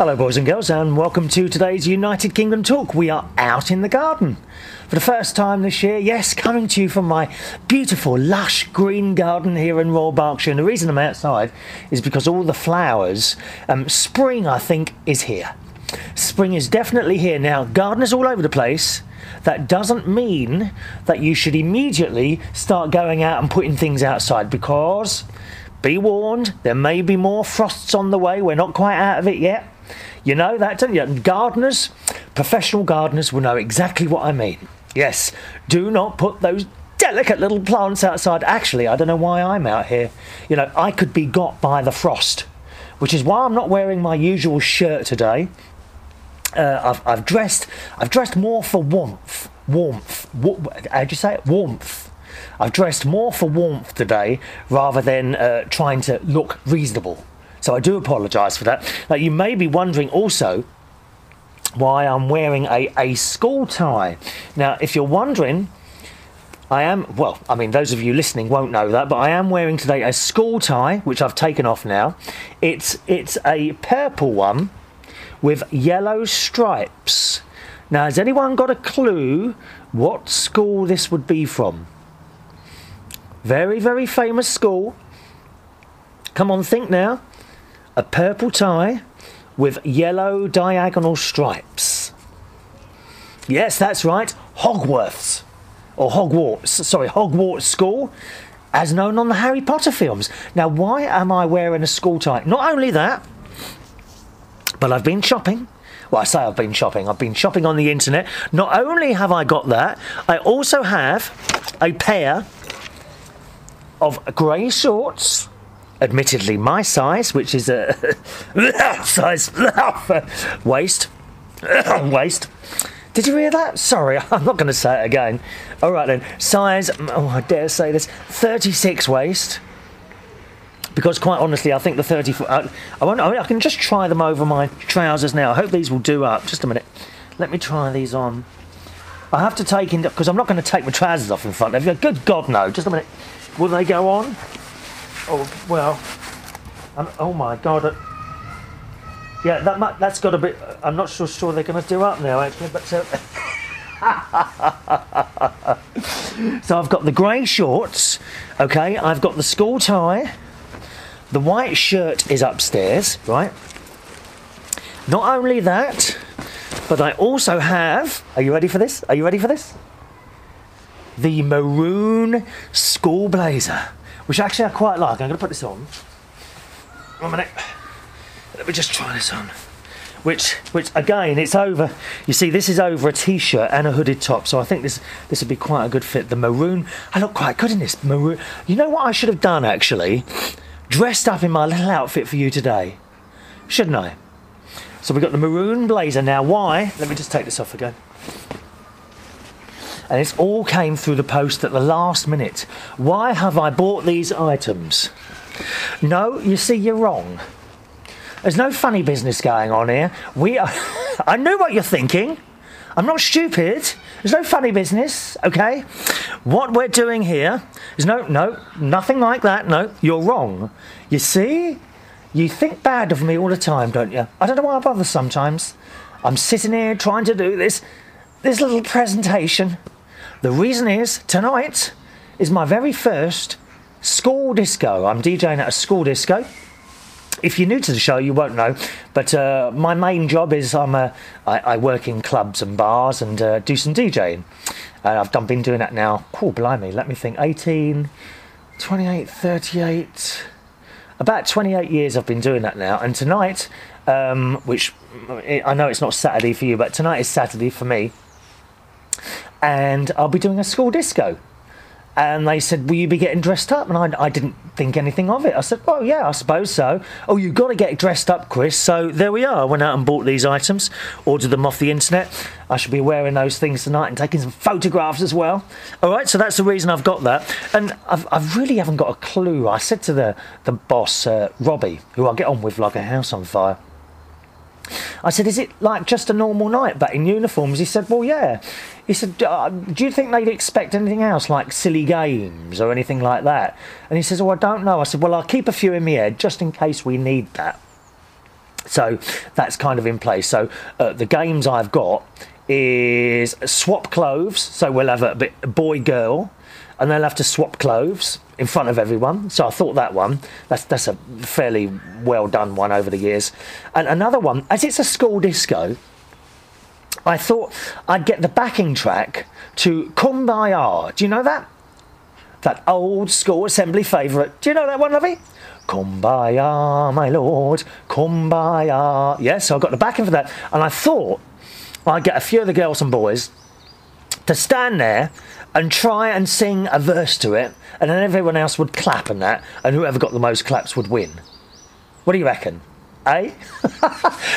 Hello boys and girls, and welcome to today's United Kingdom talk. We are out in the garden for the first time this year. Yes, coming to you from my beautiful lush green garden here in Royal Berkshire. And the reason I'm outside is because all the flowers, spring I think is here. Spring is definitely here. Now, gardeners all over the place. That doesn't mean that you should immediately start going out and putting things outside, because be warned, there may be more frosts on the way. We're not quite out of it yet. You know that, don't you? Gardeners, professional gardeners will know exactly what I mean. Yes, do not put those delicate little plants outside. Actually, I don't know why I'm out here. You know, I could be got by the frost, which is why I'm not wearing my usual shirt today. I've dressed more for warmth. How'd you say it? Warmth. I've dressed more for warmth today rather than trying to look reasonable. So I do apologise for that. Now, you may be wondering also why I'm wearing a school tie. Now, if you're wondering, I am, well, I mean, those of you listening won't know that, but I am wearing today a school tie, which I've taken off now. It's a purple one with yellow stripes. Now, has anyone got a clue what school this would be from? Very, very famous school. Come on, think now. A purple tie with yellow diagonal stripes. Yes, that's right. Hogwarts. Or Hogwarts. Sorry, Hogwarts School, as known on the Harry Potter films. Now, why am I wearing a school tie? Not only that, but I've been shopping. Well, I say I've been shopping. I've been shopping on the internet. Not only have I got that, I also have a pair of grey shorts. Admittedly my size, which is a size waist. Waist. Did you hear that? Sorry, I'm not going to say it again. All right then, size, oh, I dare say this, 36 waist. Because quite honestly, I think the 34. I can just try them over my trousers now. I hope these will do up. Just a minute. Let me try these on. I have to take in, because I'm not going to take my trousers off in front of you. Good God, no. Just a minute. Will they go on? Oh, well, oh my God. Yeah, that's got a bit, I'm not sure they're going to do up now, actually, but... So I've got the grey shorts, okay, I've got the school tie, the white shirt is upstairs, right? Not only that, but I also have, are you ready for this? Are you ready for this? The maroon school blazer, which actually I quite like. I'm going to put this on. 1 minute. Let me just try this on. Which again, it's over. You see, this is over a t-shirt and a hooded top, so I think this would be quite a good fit. The maroon. I look quite good in this maroon. You know what I should have done, actually? Dressed up in my little outfit for you today. Shouldn't I? So we've got the maroon blazer. Now, why? Let me just take this off again. And it's all came through the post at the last minute. Why have I bought these items? No, you see, you're wrong. There's no funny business going on here. I know what you're thinking. I'm not stupid. There's no funny business, okay? What we're doing here is nothing like that. No, you're wrong. You see? You think bad of me all the time, don't you? I don't know why I bother sometimes. I'm sitting here trying to do this little presentation. The reason is, tonight is my very first school disco. I'm DJing at a school disco. If you're new to the show, you won't know, but my main job is I work in clubs and bars and do some DJing. I've been doing that now, oh blimey, let me think, 18, 28, 38, about 28 years I've been doing that now. And tonight, which I know it's not Saturday for you, but tonight is Saturday for me. And I'll be doing a school disco. And they said, will you be getting dressed up? And I didn't think anything of it. I said, well, yeah, I suppose so. Oh, you've got to get dressed up, Chris. So there we are. I went out and bought these items, ordered them off the internet. I should be wearing those things tonight and taking some photographs as well. All right, so that's the reason I've got that. And I really haven't got a clue. I said to the boss, Robbie, who I get on with like a house on fire, I said, is it like just a normal night but in uniforms? He said, well, yeah. He said, do you think they'd expect anything else, like silly games or anything like that? And he says, oh, I don't know. I said, well, I'll keep a few in my head just in case we need that. So that's kind of in place. So the games I've got is swap clothes. So we'll have a bit boy-girl, and they'll have to swap clothes in front of everyone. So I thought that one, that's a fairly well done one over the years. And another one, as it's a school disco, I thought I'd get the backing track to Kumbaya. Do you know that? That old school assembly favourite. Do you know that one, lovey? Kumbaya, my lord, Kumbaya. Yes, so I got the backing for that. And I thought I'd get a few of the girls and boys to stand there and try and sing a verse to it, and then everyone else would clap and that, and whoever got the most claps would win. What do you reckon? Eh?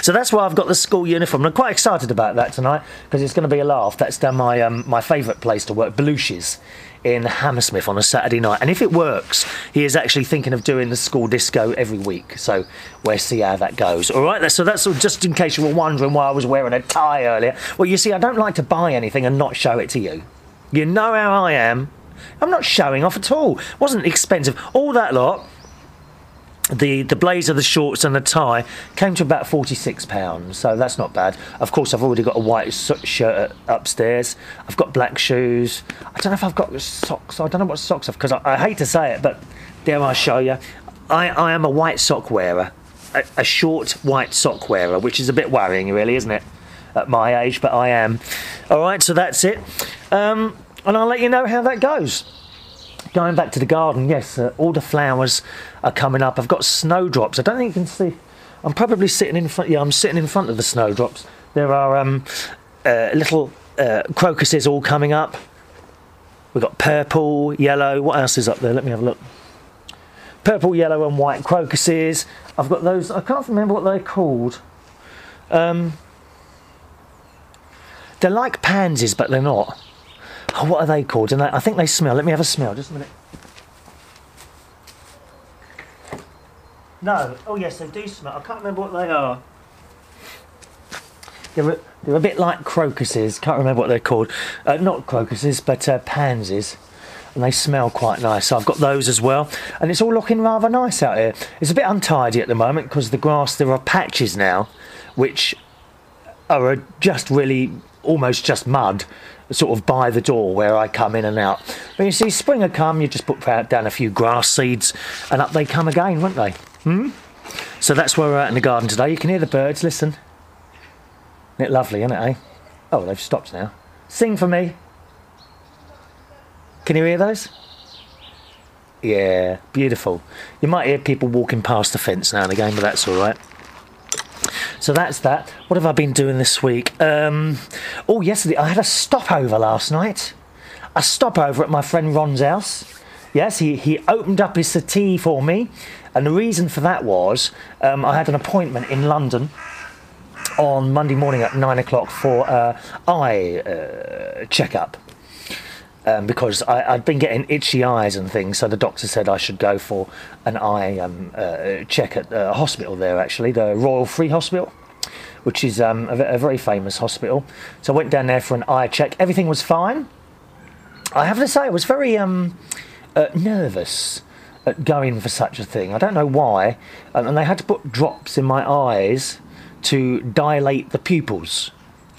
So that's why I've got the school uniform. I'm quite excited about that tonight, because it's going to be a laugh. That's down my my favourite place to work, Belushi's, in Hammersmith on a Saturday night. And if it works, he is actually thinking of doing the school disco every week. So we'll see how that goes. All right, so that's just in case you were wondering why I was wearing a tie earlier. Well, you see, I don't like to buy anything and not show it to you. You know how I am. I'm not showing off at all. It wasn't expensive. All that lot, the blazer, the shorts and the tie, came to about £46, so that's not bad. Of course, I've already got a white shirt upstairs. I've got black shoes. I don't know if I've got socks. I don't know what socks I've, because I hate to say it, but dare I show you? I am a white sock wearer, a short white sock wearer, which is a bit worrying, really, isn't it? At my age, but I am. All right, so that's it. And I'll let you know how that goes. Going back to the garden, yes, all the flowers are coming up. I've got snowdrops. I don't think you can see. I'm probably sitting in front. Yeah, I'm sitting in front of the snowdrops. There are little crocuses all coming up. We've got purple, yellow. What else is up there? Let me have a look. Purple, yellow and white crocuses. I've got those. I can't remember what they're called. They're like pansies, but they're not. Oh, what are they called? And I think they smell. Let me have a smell. Just a minute. No. Oh, yes, they do smell. I can't remember what they are. They're a bit like crocuses. Can't remember what they're called. Not crocuses, but pansies. And they smell quite nice. So I've got those as well. And it's all looking rather nice out here. It's a bit untidy at the moment because the grass, there are patches now, which are just really almost just mud, sort of by the door where I come in and out. But you see, spring will come, you just put down a few grass seeds and up they come again, won't they? So that's where we're at in the garden today. You can hear the birds, listen. Isn't it lovely, isn't it, eh? Oh, they've stopped now. Sing for me. Can you hear those? Yeah, beautiful. You might hear people walking past the fence now and again, but that's all right. So that's that. What have I been doing this week? Oh, yesterday I had a stopover last night. A stopover at my friend Ron's house. Yes, he opened up his settee for me. And the reason for that was I had an appointment in London on Monday morning at 9 o'clock for eye checkup. Because I'd been getting itchy eyes and things, so the doctor said I should go for an eye check at a hospital there, actually, the Royal Free Hospital, which is a very famous hospital. So I went down there for an eye check. Everything was fine. I have to say, I was very nervous at going for such a thing. I don't know why. And they had to put drops in my eyes to dilate the pupils,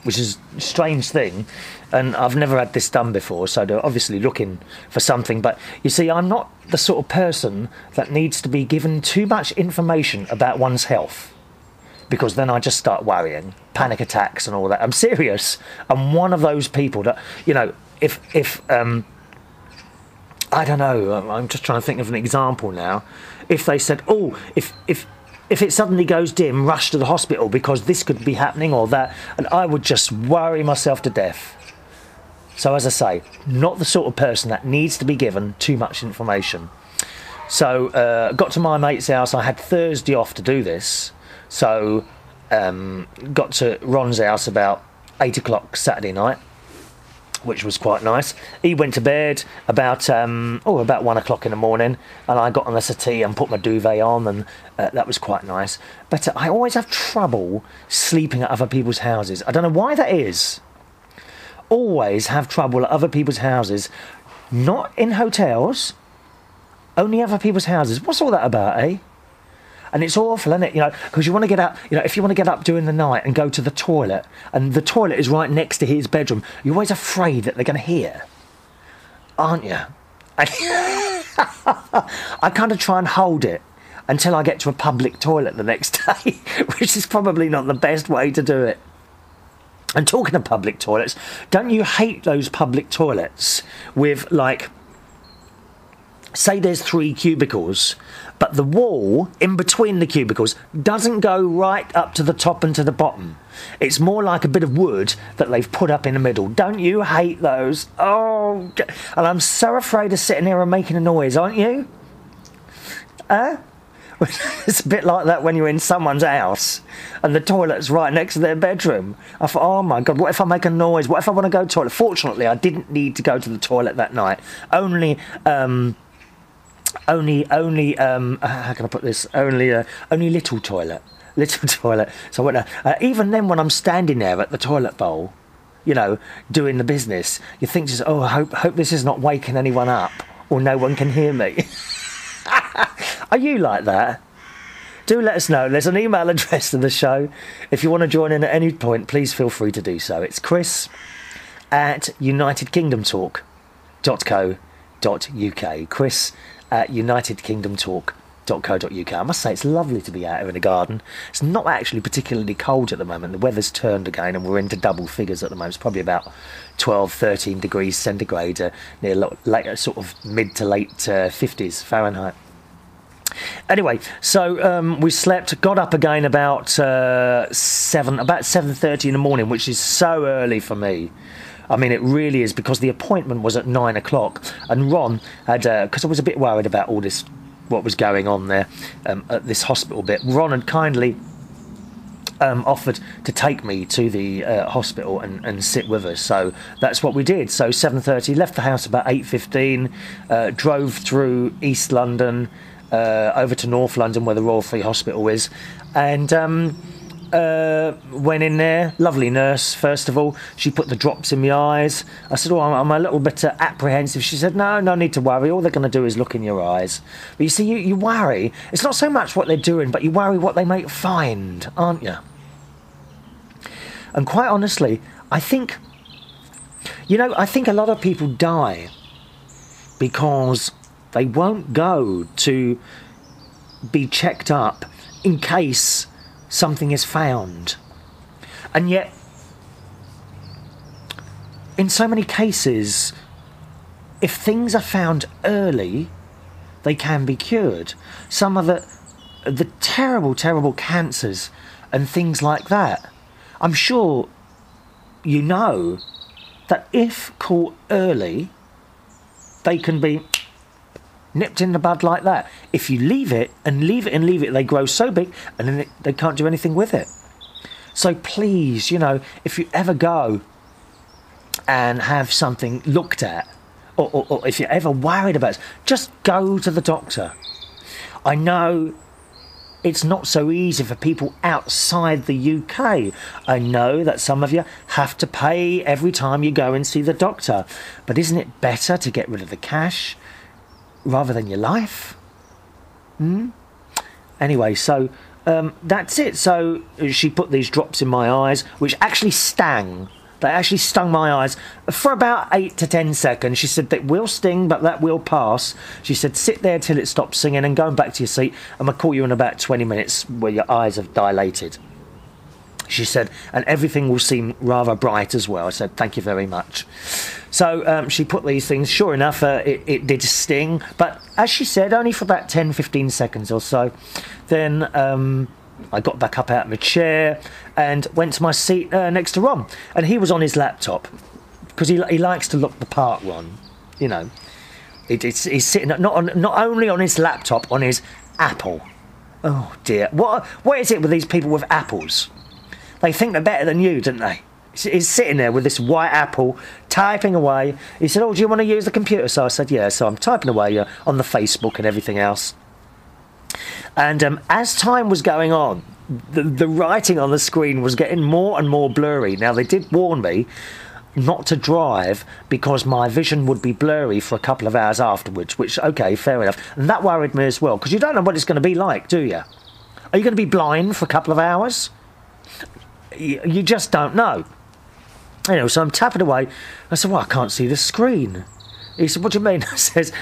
which is a strange thing. And I've never had this done before, so they're obviously looking for something. But you see, I'm not the sort of person that needs to be given too much information about one's health, because then I just start worrying, panic attacks and all that. I'm serious. I'm one of those people that, you know, if I don't know, I'm just trying to think of an example now. If they said, oh, if it suddenly goes dim, rush to the hospital because this could be happening or that, and I would just worry myself to death. So as I say, not the sort of person that needs to be given too much information. So got to my mate's house. I had Thursday off to do this. So got to Ron's house about 8 o'clock Saturday night, which was quite nice. He went to bed about 1 o'clock in the morning, and I got on the settee and put my duvet on, and that was quite nice. But I always have trouble sleeping at other people's houses. I don't know why that is. Always have trouble at other people's houses, not in hotels, only other people's houses. What's all that about, eh? And it's awful, isn't it? You know, because you want to get up, you know, if you want to get up during the night and go to the toilet, and the toilet is right next to his bedroom, you're always afraid that they're going to hear, aren't you? I kind of try and hold it until I get to a public toilet the next day, which is probably not the best way to do it. And talking of public toilets, don't you hate those public toilets with, like, say there's 3 cubicles, but the wall in between the cubicles doesn't go right up to the top and to the bottom. It's more like a bit of wood that they've put up in the middle. Don't you hate those? Oh, and I'm so afraid of sitting there and making a noise, aren't you? It's a bit like that when you're in someone's house and the toilet's right next to their bedroom. I thought, oh my God, what if I make a noise? What if I want to go to the toilet? Fortunately, I didn't need to go to the toilet that night. Only, how can I put this? Only little toilet. Little toilet. So I went, even then when I'm standing there at the toilet bowl, you know, doing the business, you think just, oh, I hope this is not waking anyone up or no one can hear me. Are you like that? Do let us know. There's an email address to the show. If you want to join in at any point, please feel free to do so. It's chris@unitedkingdomtalk.co.uk. chris@unitedkingdomtalk.co.uk. I must say, it's lovely to be out here in the garden. It's not actually particularly cold at the moment. The weather's turned again and we're into double figures at the moment. It's probably about 12, 13 degrees centigrade, near late, sort of mid to late 50s Fahrenheit. Anyway, so we slept, got up again about 7:30 in the morning, which is so early for me. I mean, it really is, because the appointment was at 9 o'clock, and Ron had, because I was a bit worried about all this, what was going on there at this hospital bit, Ron had kindly offered to take me to the hospital and sit with us, so that's what we did. So 7:30, left the house about 8:15, drove through East London, over to North London where the Royal Free Hospital is, and went in there. Lovely nurse, first of all. She put the drops in my eyes. I said, oh, I'm a little bit apprehensive. She said, no need to worry. All they're going to do is look in your eyes. But you see, you worry. It's not so much what they're doing, but you worry what they might find, aren't you? And quite honestly, I think a lot of people die because they won't go to be checked up in case something is found. And yet, in so many cases, if things are found early, they can be cured. Some of the terrible, terrible cancers and things like that, I'm sure you know that if caught early, they can be nipped in the bud like that. If you leave it, they grow so big and then they can't do anything with it. So please, you know, if you ever go and have something looked at, or if you're ever worried about it, just go to the doctor. I know it's not so easy for people outside the UK. I know that some of you have to pay every time you go and see the doctor. But isn't it better to get rid of the cash rather than your life? Anyway, so that's it. So she put these drops in my eyes, which actually stung. They actually stung my eyes for about 8 to 10 seconds. She said that will sting, but that will pass. She said sit there till it stops singing and going back to your seat, and we'll call you in about 20 minutes where your eyes have dilated. She said, and everything will seem rather bright as well. I said, thank you very much. So she put these things. Sure enough, it did sting. But as she said, only for about 10, 15 seconds or so. Then I got back up out of my chair and went to my seat next to Ron. And he was on his laptop, because he likes to look the part, Ron. You know, he's sitting not only on his laptop, on his Apple. Oh, dear. What is it with these people with Apples? They think they're better than you, don't they? He's sitting there with this white Apple, typing away. He said, oh, do you want to use the computer? So I said, yeah. So I'm typing away on the Facebook and everything else. And as time was going on, the writing on the screen was getting more and more blurry. Now, they did warn me not to drive because my vision would be blurry for a couple of hours afterwards, which, okay, fair enough. And that worried me as well, because you don't know what it's going to be like, do you? Are you going to be blind for a couple of hours? You just don't know. You know, so I'm tapping away. I said, well, I can't see the screen. He said, what do you mean? I says,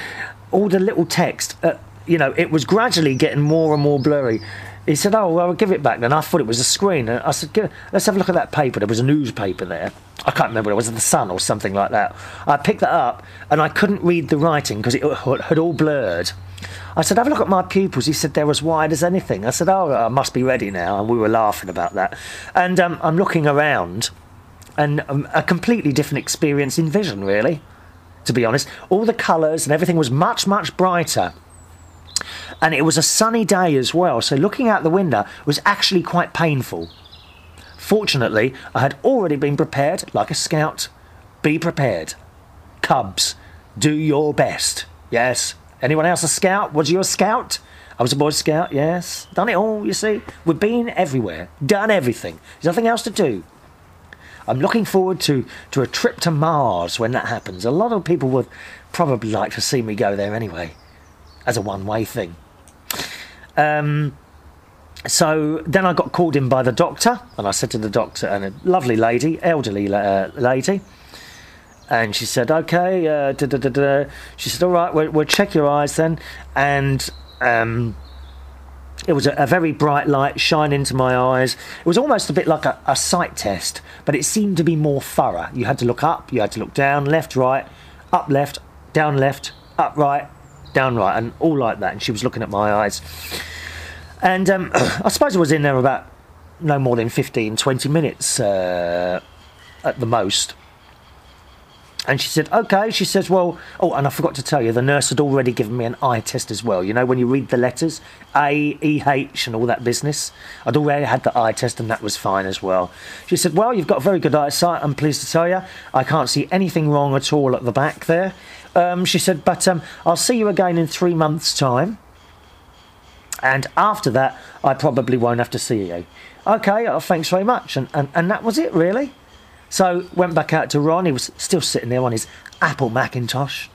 all the little text, you know, it was gradually getting more and more blurry. He said, oh, well, I'll give it back then. I thought it was a screen. I said, let's have a look at that paper. There was a newspaper there. I can't remember. It was The Sun or something like that. I picked that up, and I couldn't read the writing because it had all blurred. I said, have a look at my pupils. He said, they're as wide as anything. I said, oh, I must be ready now. And we were laughing about that. And I'm looking around, and a completely different experience in vision, really, to be honest. All the colours and everything was much, much brighter. And it was a sunny day as well, so looking out the window was actually quite painful. Fortunately, I had already been prepared, like a scout. Be prepared. Cubs, do your best. Yes. Anyone else a scout? Was you a scout? I was a Boy Scout, yes. Done it all, you see. We've been everywhere. Done everything. There's nothing else to do. I'm looking forward to a trip to Mars when that happens. A lot of people would probably like to see me go there anyway, as a one-way thing. So then I got called in by the doctor, and I said to the doctor, and a lovely lady, elderly lady, and she said, okay, she said, all right, we'll check your eyes then. And it was a very bright light shine into my eyes. It was almost a bit like a sight test, but it seemed to be more thorough. You had to look up, you had to look down, left, right, up, left, down, left, up, right, down, right, and all like that. And she was looking at my eyes. And I suppose I was in there about no more than 15, 20 minutes at the most. And she said, okay. She says, well, oh, and I forgot to tell you, the nurse had already given me an eye test as well. You know, when you read the letters, A, E, H, and all that business. I'd already had the eye test, and that was fine as well. She said, well, you've got very good eyesight, I'm pleased to tell you. I can't see anything wrong at all at the back there. She said, but I'll see you again in 3 months' time. And after that, I probably won't have to see you. Okay, thanks very much. And that was it, really. So went back out to Ron. He was still sitting there on his Apple Macintosh,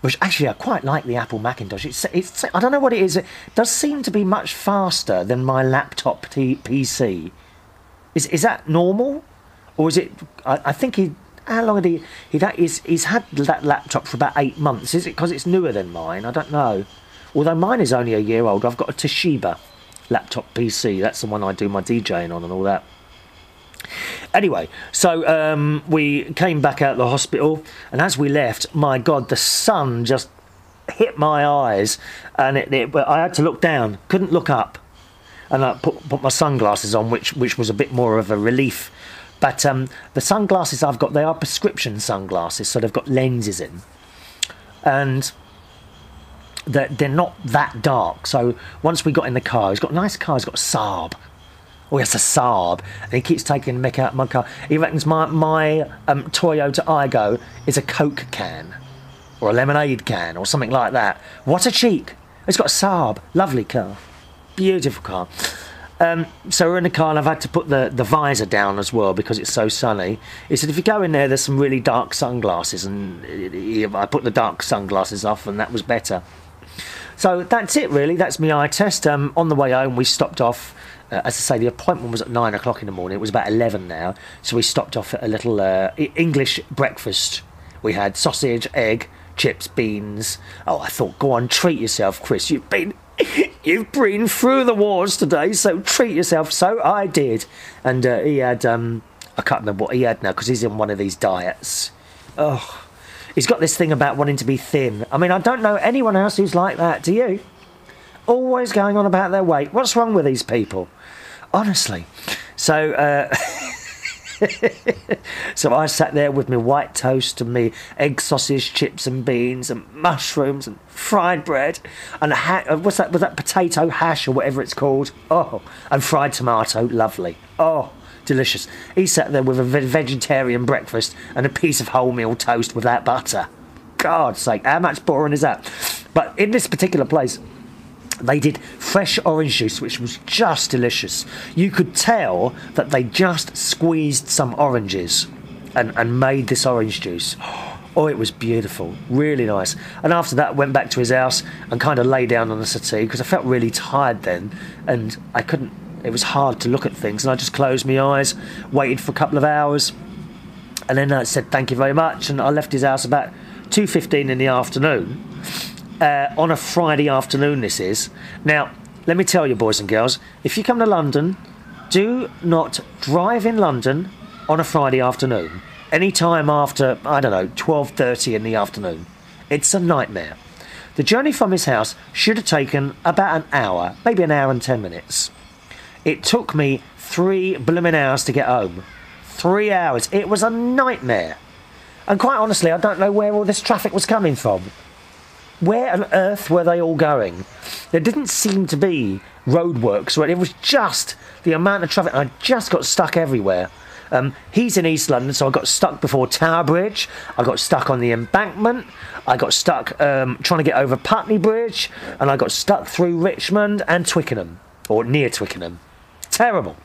which actually I quite like the Apple Macintosh. It's I don't know what it is. It does seem to be much faster than my laptop PC. Is that normal, or is it? I think he. How long had he's had that laptop for about 8 months. Is it because it's newer than mine? I don't know. Although mine is only a year old. I've got a Toshiba laptop PC. That's the one I do my DJing on and all that. Anyway, so we came back out of the hospital, and as we left, my God, the sun just hit my eyes, and I had to look down, couldn't look up, and I put my sunglasses on, which was a bit more of a relief. But the sunglasses I've got, they are prescription sunglasses, so they've got lenses in, and they're not that dark. So once we got in the car, he's got a nice car, he's got a Saab. Oh, yes, a Saab. And he keeps taking the mick out of my car. He reckons my Toyota Aygo is a Coke can, or a lemonade can, or something like that. What a cheek. It's got a Saab. Lovely car. Beautiful car. So we're in the car, and I've had to put the visor down as well because it's so sunny. He said, if you go in there, there's some really dark sunglasses. And I put the dark sunglasses off, and that was better. So that's it, really. That's my eye test. On the way home, we stopped off. As I say, the appointment was at 9 o'clock in the morning. It was about 11 now. So we stopped off at a little English breakfast. We had sausage, egg, chips, beans. Oh, I thought, go on, treat yourself, Chris. You've been through the wars today, so treat yourself. So I did. And he had, I can't remember what he had now because he's in one of these diets. Oh, he's got this thing about wanting to be thin. I mean, I don't know anyone else who's like that. Do you? Always going on about their weight. What's wrong with these people? Honestly. So, so I sat there with my white toast and me egg, sausage, chips and beans and mushrooms and fried bread and was that potato hash or whatever it's called? Oh, and fried tomato. Lovely. Oh, delicious. He sat there with a vegetarian breakfast and a piece of wholemeal toast without butter. God's sake, how much boring is that? But in this particular place, they did fresh orange juice, which was just delicious. You could tell that they just squeezed some oranges and made this orange juice. Oh, it was beautiful, really nice. And after that, went back to his house and kind of lay down on the settee because I felt really tired then, and I couldn't. It was hard to look at things, and I just closed my eyes, waited for a couple of hours, and then I said thank you very much, and I left his house about 2:15 in the afternoon. On a Friday afternoon, this is. Now, let me tell you, boys and girls, if you come to London, do not drive in London on a Friday afternoon. Any time after, I don't know, 12:30 in the afternoon. It's a nightmare. The journey from his house should have taken about an hour, maybe an hour and 10 minutes. It took me 3 blooming hours to get home. 3 hours. It was a nightmare. And quite honestly, I don't know where all this traffic was coming from. Where on earth were they all going? There didn't seem to be roadworks. It was just the amount of traffic. I just got stuck everywhere. He's in East London, so I got stuck before Tower Bridge. I got stuck on the embankment. I got stuck trying to get over Putney Bridge. And I got stuck through Richmond and Twickenham. Or near Twickenham. Terrible.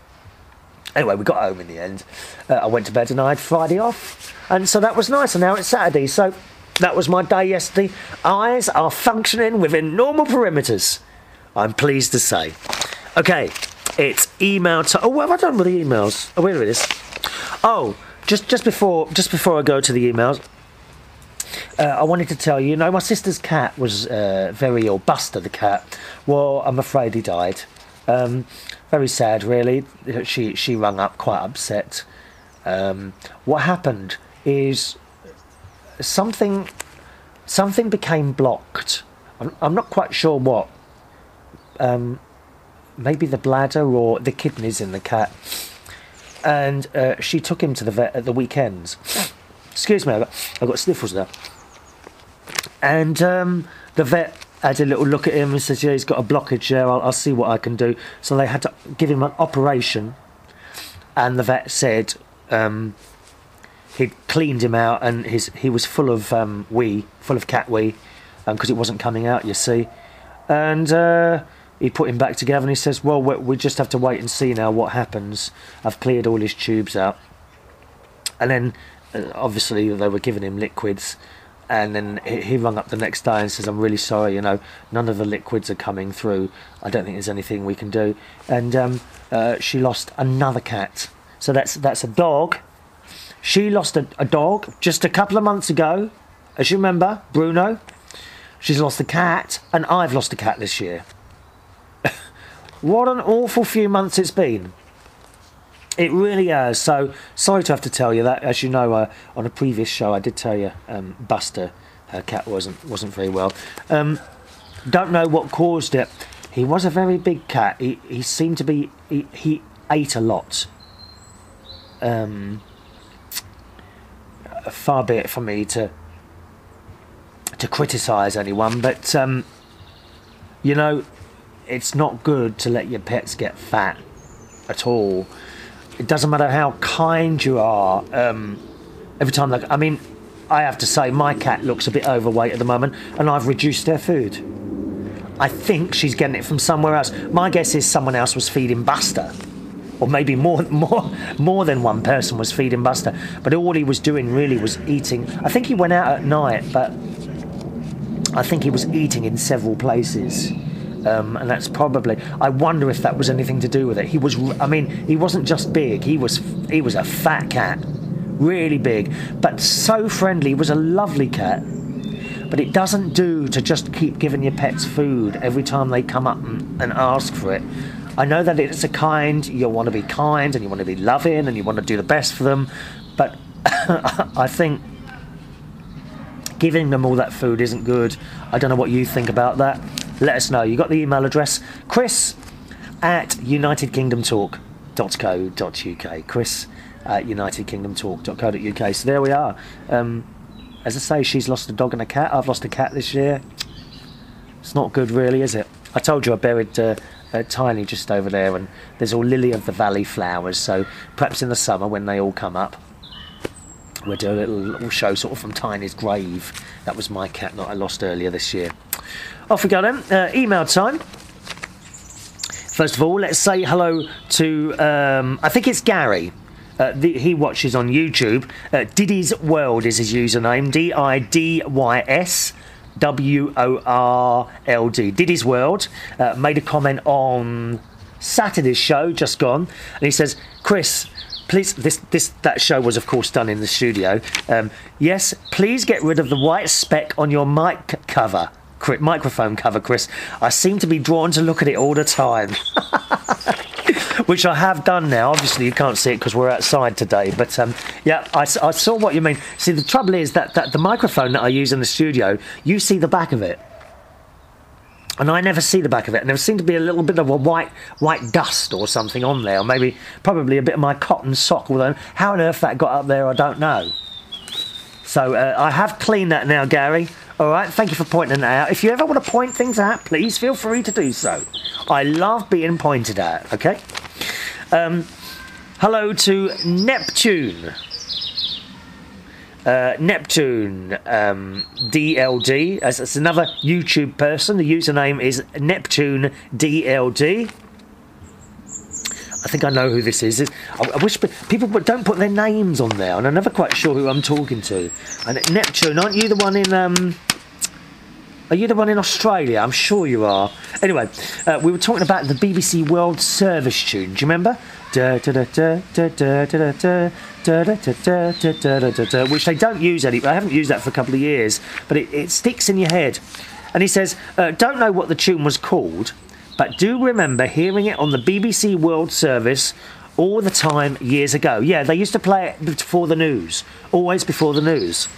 Anyway, we got home in the end. I went to bed and I had Friday off. And so that was nice. And now it's Saturday, so... That was my day yesterday. Eyes are functioning within normal perimeters, I'm pleased to say. Okay, it's email time. Oh, what have I done with the emails? Oh, where it is. Oh, just before I go to the emails, I wanted to tell you, my sister's cat was very ill. Buster, the cat. Well, I'm afraid he died. Very sad, really. She rung up quite upset. What happened is... Something became blocked. I'm not quite sure what. Maybe the bladder or the kidneys in the cat. And she took him to the vet at the weekends. Excuse me, I've got sniffles now. And the vet had a little look at him and said, yeah, he's got a blockage there, I'll see what I can do. So they had to give him an operation. And the vet said... He'd cleaned him out, and he was full of full of cat wee, because it wasn't coming out, you see. And he put him back together, and he says, well, we just have to wait and see now what happens. I've cleared all his tubes out. And then, obviously, they were giving him liquids, and then he rung up the next day and says, I'm really sorry, none of the liquids are coming through. I don't think there's anything we can do. And she lost another cat. So that's a dog. She lost a dog just a couple of months ago, as you remember, Bruno. She's lost a cat, and I've lost a cat this year. What an awful few months it's been. It really has. So, sorry to have to tell you that. As you know, on a previous show, I did tell you Buster, her cat, wasn't very well. Don't know what caused it. He was a very big cat. He seemed to be... He ate a lot. Far be it from me to criticise anyone, but it's not good to let your pets get fat at all. It doesn't matter how kind you are. Every time, I have to say my cat looks a bit overweight at the moment, and I've reduced her food. I think she's getting it from somewhere else. My guess is someone else was feeding Buster. Or maybe more than one person was feeding Buster. But all he was doing really was eating. I think he went out at night, but I think he was eating in several places. And that's probably... I wonder if that was anything to do with it. He wasn't just big. He was a fat cat. Really big. But so friendly. He was a lovely cat. But it doesn't do to just keep giving your pets food every time they come up and ask for it. I know that it's you want to be kind and you want to be loving and you want to do the best for them, but I think giving them all that food isn't good. I don't know what you think about that. Let us know. You got the email address, chris@unitedkingdomtalk.co.uk. chris@unitedkingdomtalk.co.uk. So there we are. As I say, she's lost a dog and a cat. I've lost a cat this year. It's not good, really, is it? I told you I buried... Tiny just over there, and there's all lily of the valley flowers, so perhaps in the summer when they all come up we'll do a little show sort of from Tiny's grave. That was my cat that I lost earlier this year. Off we go then. Email time. First of all, let's say hello to I think it's Gary. he watches on YouTube. Diddy's World is his username. DIDYSWORLD. Diddy's World made a comment on Saturday's show, just gone, and he says, Chris, please, that show was of course done in the studio. Yes, please get rid of the white speck on your microphone cover, Chris. I seem to be drawn to look at it all the time. Which I have done now. Obviously you can't see it because we're outside today, but yeah, I saw what you mean. See, the trouble is that the microphone that I use in the studio, you see the back of it, and I never see the back of it, and there seemed to be a little bit of a white dust or something on there, or probably a bit of my cotton sock, although how on earth that got up there I don't know. So I have cleaned that now, Gary. All right, thank you for pointing that out. If you ever want to point things out, please feel free to do so. I love being pointed at, okay? Hello to Neptune. Neptune DLD. That's another YouTube person. The username is Neptune DLD. I think I know who this is. I wish people don't put their names on there, and I'm never quite sure who I'm talking to. And Neptune, aren't you the one in... Are you the one in Australia? I'm sure you are. Anyway, we were talking about the BBC World Service tune. Do you remember? Which they don't use anymore. I haven't used that for a couple of years, but it sticks in your head. And he says, don't know what the tune was called, but do remember hearing it on the BBC World Service all the time years ago. Yeah, they used to play it before the news. Always before the news.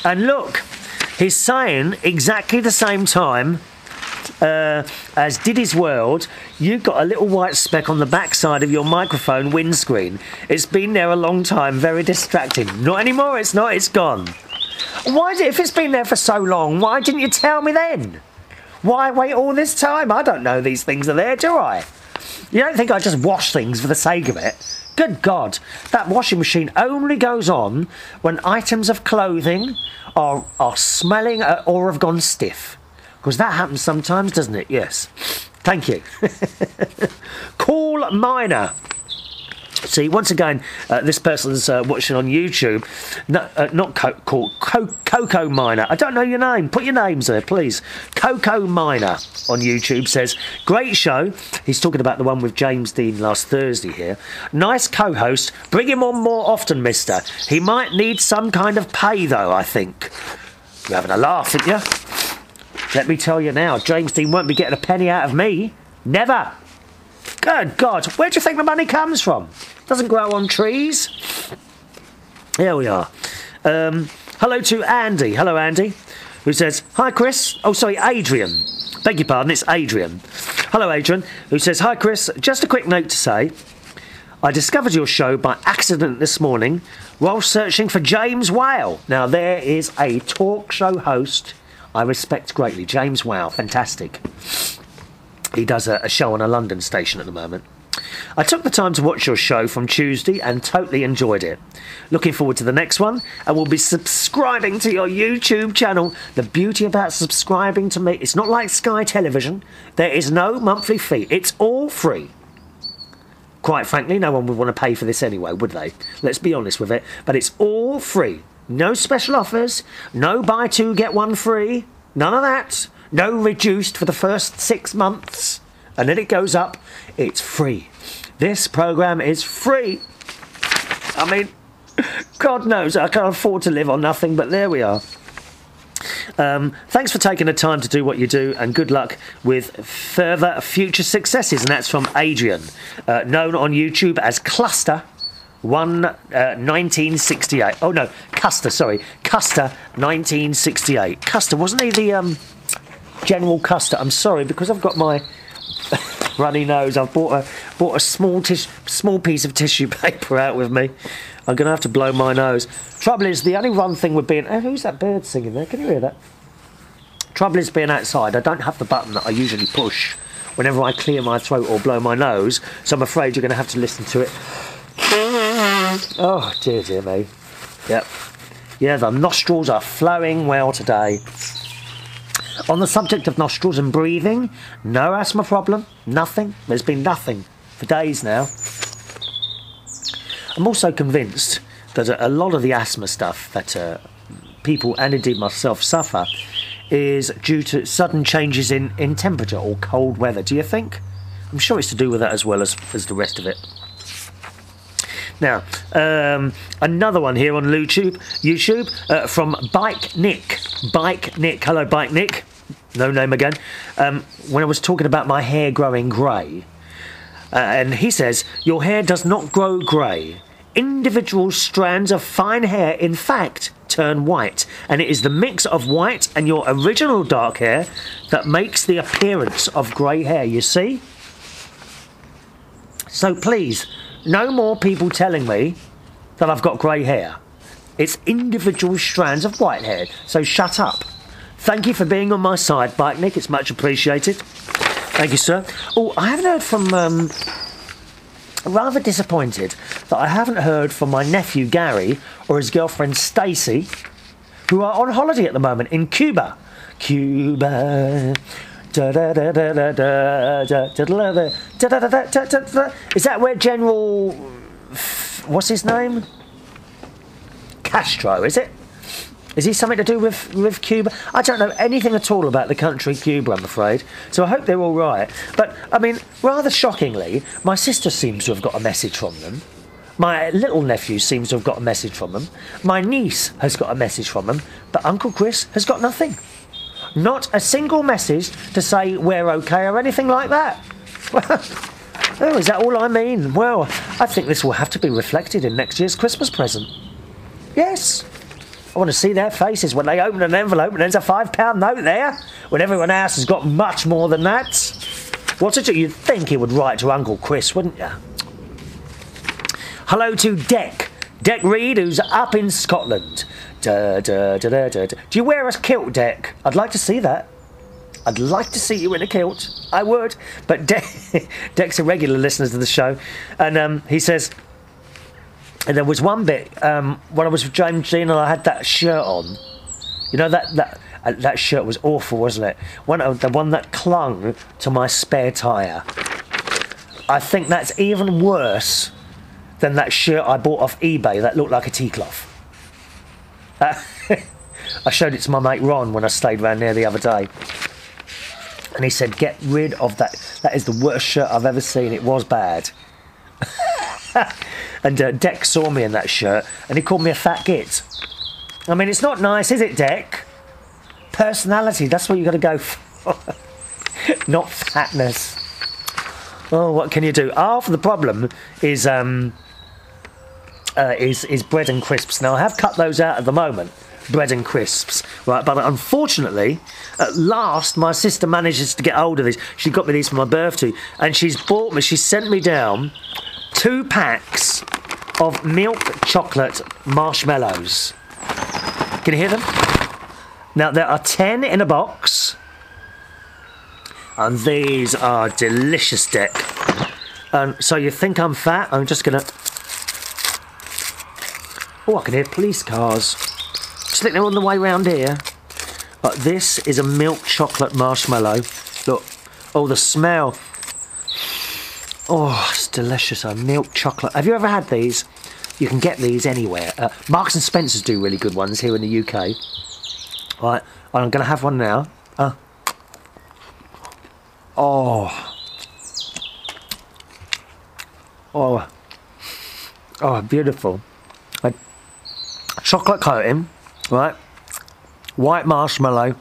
And look... He's saying exactly the same time as Diddy's World, you've got a little white speck on the backside of your microphone windscreen. It's been there a long time, very distracting. Not anymore, it's not, it's gone. If it's been there for so long, why didn't you tell me then? Why wait all this time? I don't know these things are there, do I? You don't think I just wash things for the sake of it? Good God, that washing machine only goes on when items of clothing are smelling or have gone stiff. Because that happens sometimes, doesn't it? Yes. Thank you. Cool Miner. See, once again, this person's watching on YouTube. No, not Coco Miner. I don't know your name. Put your names there, please. Coco Miner on YouTube says, great show. He's talking about the one with James Dean last Thursday here. Nice co-host. Bring him on more often, mister. He might need some kind of pay, though, I think. You're having a laugh, aren't you? Let me tell you now, James Dean won't be getting a penny out of me. Never. Good God, where do you think the money comes from? Doesn't grow on trees. Here we are. Hello to Andy. Hello, Andy. Who says, hi, Chris. Oh, sorry, Adrian. Beg your pardon, it's Adrian. Hello, Adrian. Who says, hi, Chris. Just a quick note to say, I discovered your show by accident this morning while searching for James Whale. Now, there is a talk show host I respect greatly. James Whale, fantastic. He does a show on a London station at the moment. I took the time to watch your show from Tuesday and totally enjoyed it. Looking forward to the next one, and will be subscribing to your YouTube channel. The beauty about subscribing to me, it's not like Sky Television. There is no monthly fee. It's all free. Quite frankly, no one would want to pay for this anyway, would they? Let's be honest with it. But it's all free. No special offers. No buy two, get one free. None of that. No reduced for the first 6 months. And then it goes up. It's free. This programme is free. I mean, God knows I can't afford to live on nothing, but there we are. Thanks for taking the time to do what you do, and good luck with further future successes. And that's from Adrian, known on YouTube as Cluster 1968. Oh no, Custer, sorry. Custer 1968. Custer, wasn't he the General Custer? I'm sorry, because I've got my runny nose. I've bought a small piece of tissue paper out with me. I'm going to have to blow my nose. Trouble is, the only one thing with being... Oh, who's that bird singing there? Can you hear that? Trouble is, being outside, I don't have the button that I usually push whenever I clear my throat or blow my nose, so I'm afraid you're going to have to listen to it. Oh, dear me. Yep. Yeah, the nostrils are flowing well today. On the subject of nostrils and breathing, no asthma problem, nothing. There's been nothing for days now. I'm also convinced that a lot of the asthma stuff that people, and indeed myself, suffer is due to sudden changes in temperature or cold weather. Do you think? I'm sure it's to do with that as well as the rest of it. Now, another one here on YouTube from Bike Nick. Bike Nick. Hello, Bike Nick. No name again. When I was talking about my hair growing grey, and he says, your hair does not grow grey. Individual strands of fine hair, in fact, turn white, and it is the mix of white and your original dark hair that makes the appearance of grey hair, you see? So please, no more people telling me that I've got grey hair. It's individual strands of white hair, so shut up. Thank you for being on my side, Bike Nick, it's much appreciated. Thank you, sir. Oh, I haven't heard from... rather disappointed that I haven't heard from my nephew Gary or his girlfriend Stacy, who are on holiday at the moment in Cuba. Cuba. Is that where General... what's his name? Castro, is it? Is he something to do with Cuba? I don't know anything at all about the country Cuba, I'm afraid. So I hope they're all right. But, I mean, rather shockingly, my sister seems to have got a message from them. My little nephew seems to have got a message from them. My niece has got a message from them. But Uncle Chris has got nothing. Not a single message to say we're okay or anything like that. Oh, is that all I mean? Well, I think this will have to be reflected in next year's Christmas present. Yes. I want to see their faces when they open an envelope and there's a £5 note there, when everyone else has got much more than that. What's it? You'd think he would write to Uncle Chris, wouldn't you? Hello to Deck Reed, who's up in Scotland. Do you wear a kilt, Deck? I'd like to see that. I'd like to see you in a kilt. I would. But Deck's a regular listener to the show, and he says... And there was one bit when I was with James Dean and I had that shirt on. You know, that shirt was awful, wasn't it? The one that clung to my spare tyre. I think that's even worse than that shirt I bought off eBay that looked like a tea cloth. I showed it to my mate Ron when I stayed round there the other day. And he said, get rid of that. That is the worst shirt I've ever seen. It was bad. And Deck saw me in that shirt and he called me a fat git. I mean, it's not nice, is it, Deck? Personality, that's what you've got to go for. Not fatness. Oh, what can you do? Half of the problem is bread and crisps. Now, I have cut those out at the moment, bread and crisps, right? But unfortunately, at last, my sister manages to get hold of these. She got me these for my birthday, and she sent me down 2 packs of milk chocolate marshmallows. Can you hear them? Now, there are 10 in a box. And these are delicious, Deck. So you think I'm fat? I'm just going to... Oh, I can hear police cars. Just think they're on the way round here. But this is a milk chocolate marshmallow. Look. Oh, the smell... Oh, it's delicious. Milk chocolate. Have you ever had these? You can get these anywhere. Marks and Spencer's do really good ones here in the UK. Right, I'm going to have one now. Oh. Oh, beautiful. Chocolate coating, right? White marshmallow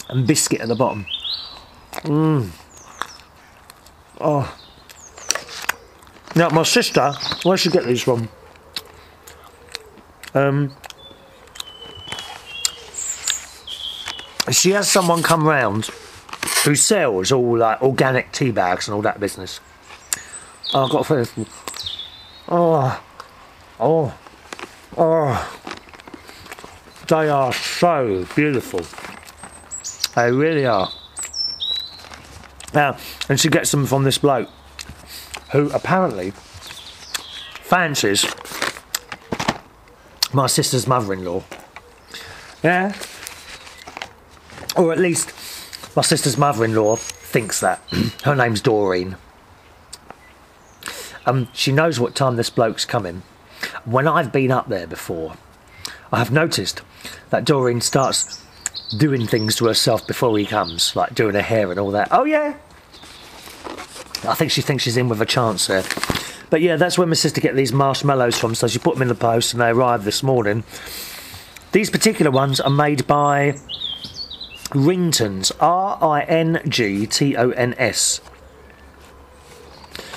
and biscuit at the bottom. Oh. Now, my sister, where'd she get these from? She has someone come round who sells all like organic tea bags and all that business. Oh, I've got a feeling. Oh. They are so beautiful. They really are. Now, and she gets them from this bloke, who apparently fancies my sister's mother-in-law. Yeah? Or at least my sister's mother-in-law thinks that. Her name's Doreen. She knows what time this bloke's coming. when I've been up there before, I have noticed that Doreen starts doing things to herself before he comes, like doing her hair and all that. Oh yeah, I think she thinks she's in with a chance there. But yeah, that's where my sister get these marshmallows from, so she put them in the post and they arrived this morning. These particular ones are made by Ringtons, R-I-N-G-T-O-N-S.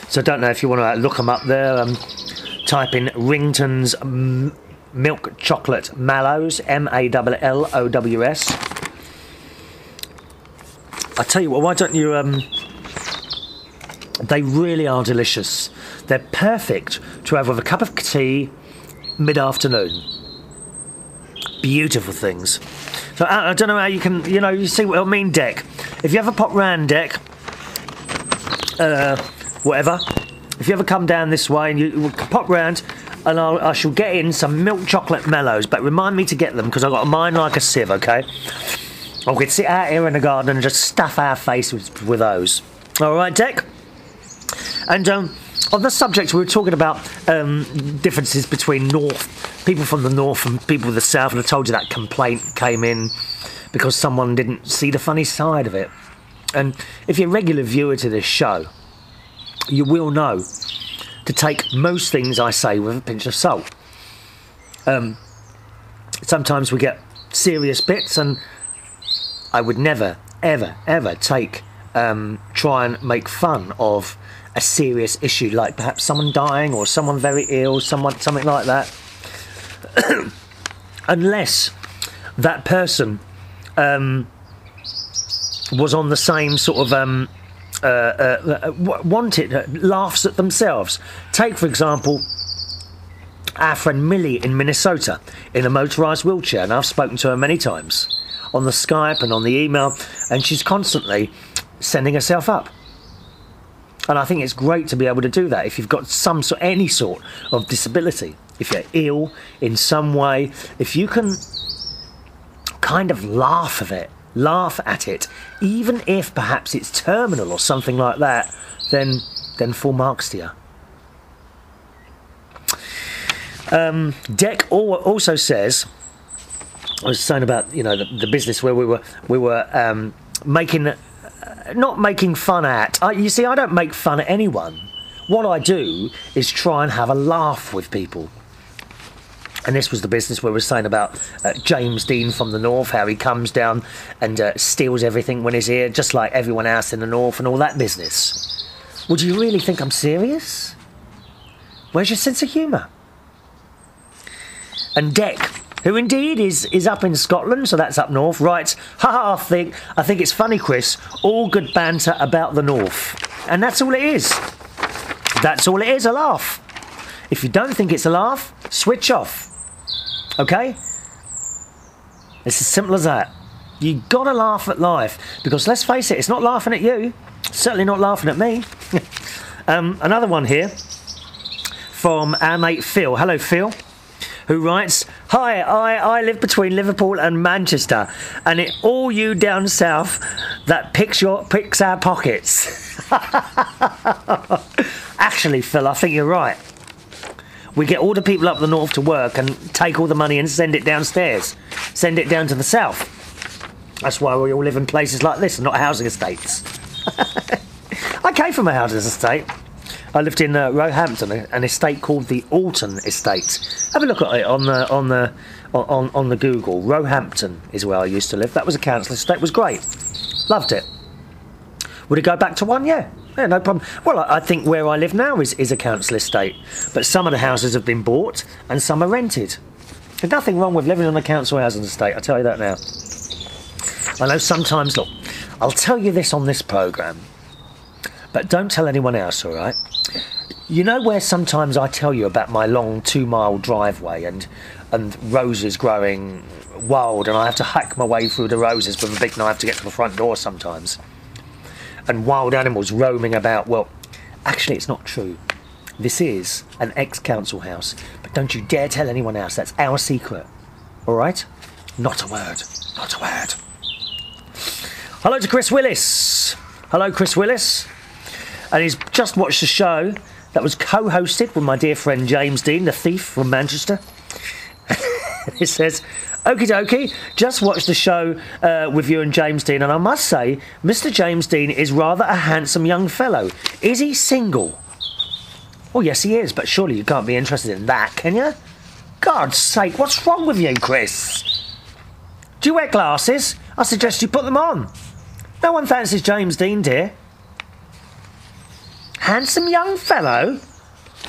So I don't know if you want to look them up there. Type in Ringtons Milk Chocolate Mallows, M-A-L-L-O-W-S. I tell you what, why don't you... They really are delicious. They're perfect to have with a cup of tea mid-afternoon. Beautiful things. So I don't know how you can, you know, you see what I mean, Deck. If you ever pop round, Deck, whatever, if you ever come down this way and you pop round, and I shall get in some milk chocolate mellows, but remind me to get them because I've got mine like a sieve, okay? I could sit out here in the garden and just stuff our face with those. All right, Deck? And on the subject, we were talking about differences between people from the north and people from the south, and I told you that complaint came in because someone didn't see the funny side of it. And if you're a regular viewer to this show, you will know to take most things I say with a pinch of salt. Sometimes we get serious bits, and I would never, ever, ever try and make fun of a serious issue, like perhaps someone dying or someone very ill, something like that, unless that person was on the same sort of laughs at themselves. Take, for example, our friend Millie in Minnesota in a motorised wheelchair, and I've spoken to her many times on the Skype and on the email, and she's constantly sending herself up. And I think it's great to be able to do that if you've got any sort of disability. If you're ill in some way, if you can kind of laugh at it, even if perhaps it's terminal or something like that, then full marks to you. Deck also says, I was saying about, you know, the business where we were making. Not making fun at. You see, I don't make fun at anyone. What I do is try and have a laugh with people. And this was the business where we were saying about James Dean from the north, how he comes down and steals everything when he's here, just like everyone else in the north and all that business. Would you really think I'm serious? Where's your sense of humour? And Deck, who indeed is up in Scotland, so that's up north, writes, haha, I think it's funny, Chris, all good banter about the north. And that's all it is. That's all it is, a laugh. If you don't think it's a laugh, switch off. Okay? It's as simple as that. You gotta laugh at life, because let's face it, it's not laughing at you. It's certainly not laughing at me. Another one here from our mate Phil. Hello, Phil. Who writes, hi, I live between Liverpool and Manchester, and it all you down south that picks our pockets. Actually, Phil, I think you're right. We get all the people up the north to work and take all the money and send it downstairs. Send it down to the south. That's why we all live in places like this and not housing estates. I came from a housing estate. I lived in Roehampton, an estate called the Alton Estate. Have a look at it on the Google. Roehampton is where I used to live. That was a council estate. It was great. Loved it. Would it go back to one? Yeah, no problem. Well, I think where I live now is a council estate, but some of the houses have been bought and some are rented. There's nothing wrong with living on a council housing estate. I'll tell you that now. I know sometimes. Look, I'll tell you this on this programme, but don't tell anyone else, all right? You know where sometimes I tell you about my long 2-mile driveway and roses growing wild, and I have to hack my way through the roses with a big knife to get to the front door sometimes, and wild animals roaming about? Well, actually it's not true. This is an ex-council house, but don't you dare tell anyone else. That's our secret, all right? Not a word. Not a word. Hello to Chris Willis. Hello, Chris Willis. And he's just watched the show That was co-hosted with my dear friend James Dean, the thief from Manchester. It says, okie dokie, just watched the show with you and James Dean, and I must say, Mr. James Dean is rather a handsome young fellow. Is he single? Oh, yes, he is, but surely you can't be interested in that, can you? God's sake, what's wrong with you, Chris? Do you wear glasses? I suggest you put them on. No one fancies James Dean, dear. Handsome young fellow?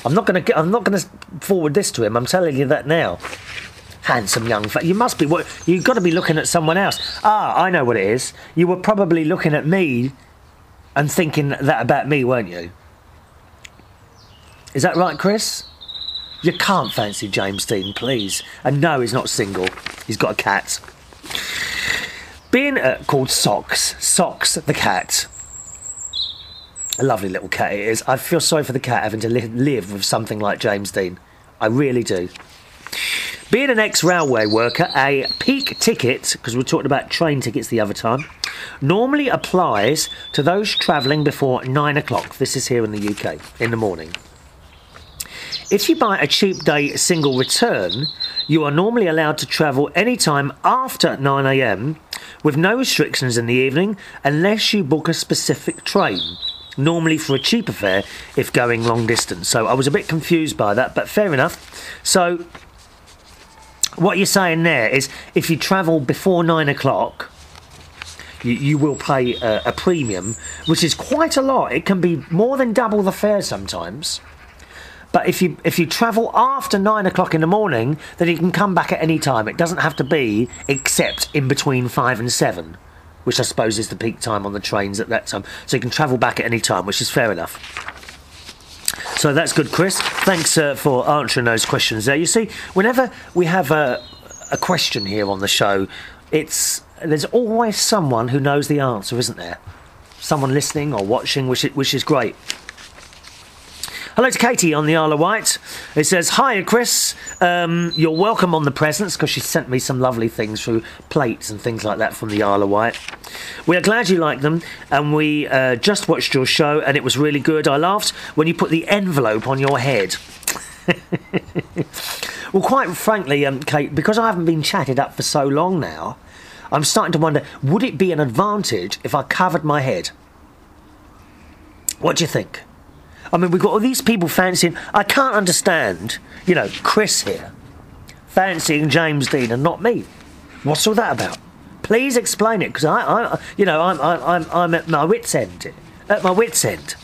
I'm not going to forward this to him. I'm telling you that now. Handsome young fellow. You must be. You've got to be looking at someone else. Ah, I know what it is. You were probably looking at me and thinking that about me, weren't you? Is that right, Chris? You can't fancy James Dean, please. And no, he's not single. He's got a cat. Being called Socks. Socks the cat. A lovely little cat it is. I feel sorry for the cat having to live with something like James Dean. I really do. Being an ex-railway worker, a peak ticket, because we talked about train tickets the other time, normally applies to those travelling before 9 o'clock. This is here in the UK, in the morning. If you buy a cheap day single return, you are normally allowed to travel any time after 9 AM with no restrictions in the evening unless you book a specific train, normally for a cheaper fare if going long distance. So I was a bit confused by that, but fair enough. So what you're saying there is if you travel before 9 o'clock, you will pay a premium, which is quite a lot. It can be more than double the fare sometimes. But if you travel after 9 o'clock in the morning, then you can come back at any time. It doesn't have to be except in between 5 and 7, which I suppose is the peak time on the trains at that time. So you can travel back at any time, which is fair enough. So that's good, Chris. Thanks for answering those questions there. You see, whenever we have a question here on the show, there's always someone who knows the answer, isn't there? Someone listening or watching, which is great. Hello to Katie on the Isle of Wight. It says, hi, Chris. You're welcome on the presents, because she sent me some lovely things through plates and things like that from the Isle of Wight. We are glad you like them, and we just watched your show, and it was really good. I laughed when you put the envelope on your head. Well, quite frankly, Kate, because I haven't been chatted up for so long now, I'm starting to wonder, would it be an advantage if I covered my head? What do you think? I mean, we've got all these people fancying... I can't understand, you know, Chris here, fancying James Dean and not me. What's all that about? Please explain it, because I'm at my wit's end. At my wit's end.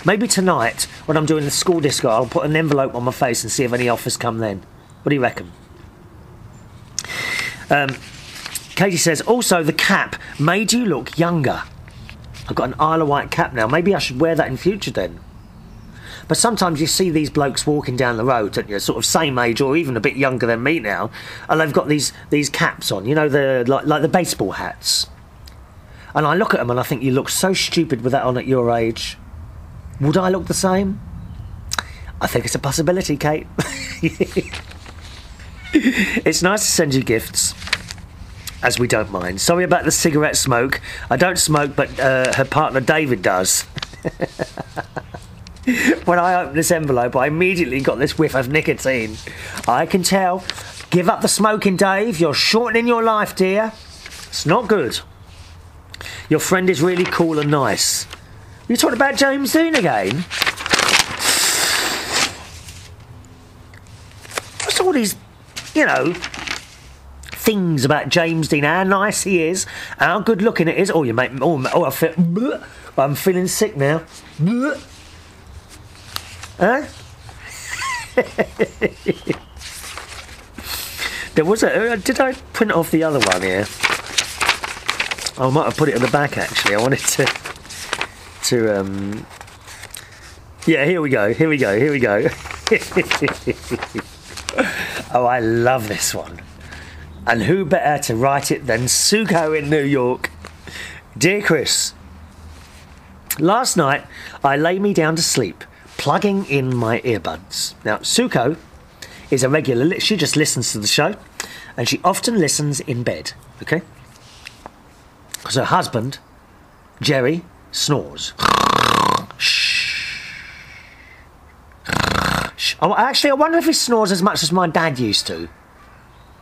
Maybe tonight, when I'm doing the school disco, I'll put an envelope on my face and see if any offers come then. What do you reckon? Katie says, also, the cap made you look younger. I've got an Isle of Wight cap now. Maybe I should wear that in future then. But sometimes you see these blokes walking down the road, don't you? Sort of same age or even a bit younger than me now, and they've got these caps on, you know, like the baseball hats. And I look at them and I think, you look so stupid with that on at your age. Would I look the same? I think it's a possibility, Kate. It's nice to send you gifts, as we don't mind. Sorry about the cigarette smoke. I don't smoke, but her partner David does. When I opened this envelope, I immediately got this whiff of nicotine. I can tell. Give up the smoking, Dave. You're shortening your life, dear. It's not good. Your friend is really cool and nice. You talking about James Dean again? What's all these, you know, things about James Dean? How nice he is, how good looking it is. Oh, you make me. Oh, I feel. Bleh, I'm feeling sick now. Bleh. Huh? There was a... did I print off the other one here? I might have put it at the back, actually. I wanted to yeah, here we go. Oh, I love this one. And who better to write it than Suko in New York? Dear Chris, last night I lay me down to sleep, plugging in my earbuds. Now, Suko is a regular... She just listens to the show, and she often listens in bed, okay? Because her husband, Jerry, snores. Shh. Actually, I wonder if he snores as much as my dad used to.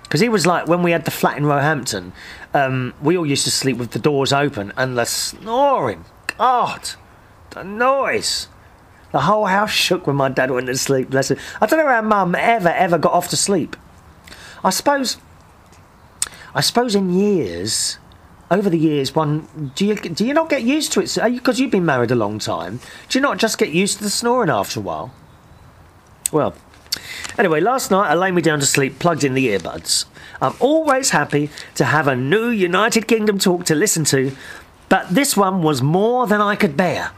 Because he was like, when we had the flat in Roehampton, we all used to sleep with the doors open, and the snoring, God, the noise. The whole house shook when my dad went to sleep, bless him. I don't know how Mum ever got off to sleep. I suppose in years, over the years, do you not get used to it? Because you've been married a long time, do you not just get used to the snoring after a while? Well, anyway, last night I lay me down to sleep, plugged in the earbuds. I'm always happy to have a new United Kingdom talk to listen to, but this one was more than I could bear.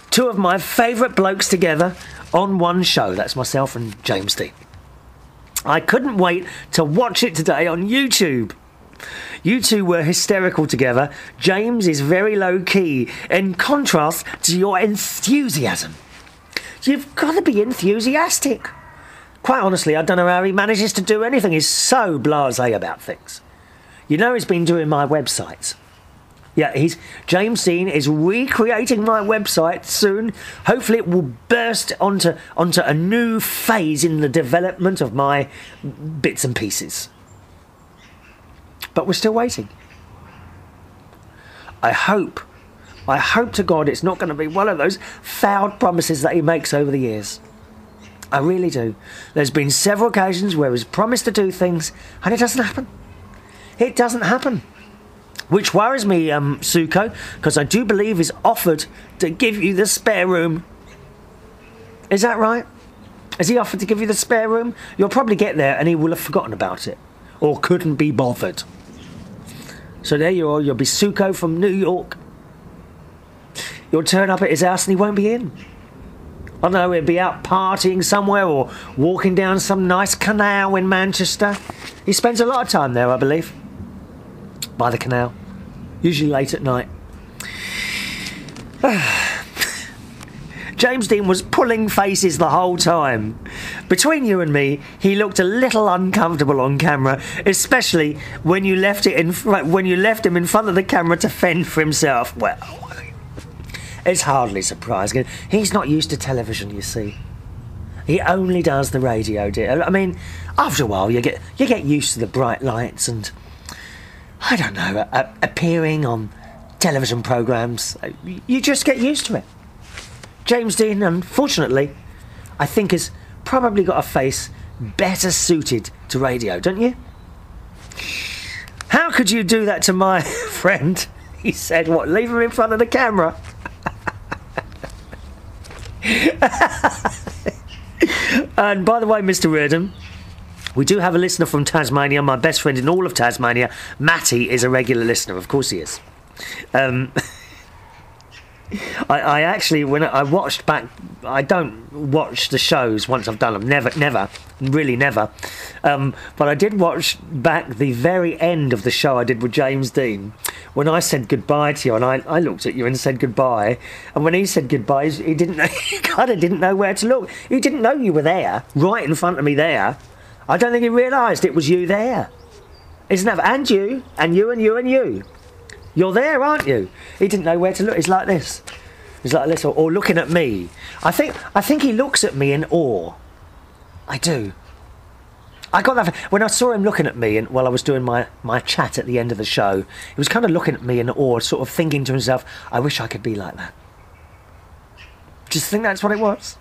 Two of my favourite blokes together on one show. That's myself and James Dean. I couldn't wait to watch it today on YouTube. You two were hysterical together. James is very low-key, in contrast to your enthusiasm. You've got to be enthusiastic. Quite honestly, I don't know how he manages to do anything. He's so blasé about things. You know he's been doing my websites. Yeah, James Dean is recreating my website soon. Hopefully it will burst onto a new phase in the development of my bits and pieces. But we're still waiting. I hope to God it's not going to be one of those foul promises that he makes over the years. I really do. There's been several occasions where he's promised to do things and it doesn't happen. It doesn't happen. Which worries me, Suko, because I do believe he's offered to give you the spare room. Is that right? Has he offered to give you the spare room? You'll probably get there and he will have forgotten about it. Or couldn't be bothered. So there you are, you'll be Suko from New York. You'll turn up at his house and he won't be in. I don't know, he'll be out partying somewhere or walking down some nice canal in Manchester. He spends a lot of time there, I believe. By the canal. Usually late at night. James Dean was pulling faces the whole time. Between you and me, he looked a little uncomfortable on camera, especially when you left him in front of the camera to fend for himself. Well, it's hardly surprising. He's not used to television, you see. He only does the radio, dear. I mean, after a while, you get used to the bright lights and, I don't know, appearing on television programmes. You just get used to it. James Dean, unfortunately, I think has probably got a face better suited to radio, don't you? How could you do that to my friend? He said, what, leave him in front of the camera? And by the way, Mr. Reardon, we do have a listener from Tasmania, my best friend in all of Tasmania. Matty is a regular listener, of course he is. I actually, when I watched back, I don't watch the shows once I've done them, never, really never. But I did watch back the very end of the show I did with James Dean, when I said goodbye to you, and I looked at you and said goodbye, and when he said goodbye, he didn't know, he kind of didn't know where to look. He didn't know you were there, right in front of me there. I don't think he realised it was you there. Isn't that, and you, and you, and you, and you. You're there, aren't you? He didn't know where to look. He's like this. He's like this, or looking at me. I think he looks at me in awe. I do. I got that when I saw him looking at me, and while I was doing my chat at the end of the show, he was kind of looking at me in awe, sort of thinking to himself, "I wish I could be like that." Just think that's what it was.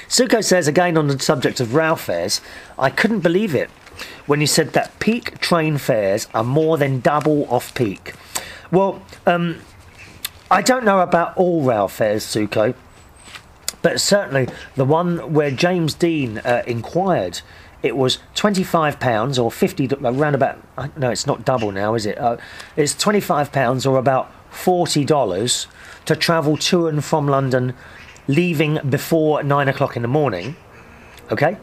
Suko says again on the subject of rail fares, I couldn't believe it when you said that peak train fares are more than double off peak. Well, I don't know about all rail fares, Suko, but certainly the one where James Dean inquired, it was £25 or 50, around about, no, it's not double now, is it? It's £25 or about $40 to travel to and from London, leaving before 9 o'clock in the morning, okay?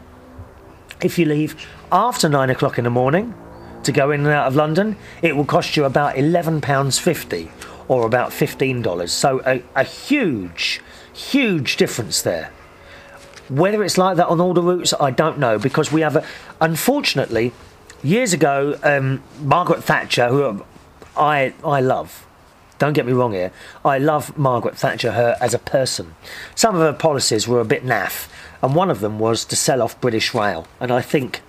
If you leave after 9 o'clock in the morning to go in and out of London, it will cost you about £11.50 or about $15. So a huge, huge difference there. Whether it's like that on all the routes, I don't know, because we have unfortunately, years ago, Margaret Thatcher, who I love, don't get me wrong here, I love Margaret Thatcher, her as a person. Some of her policies were a bit naff, and one of them was to sell off British Rail. And I think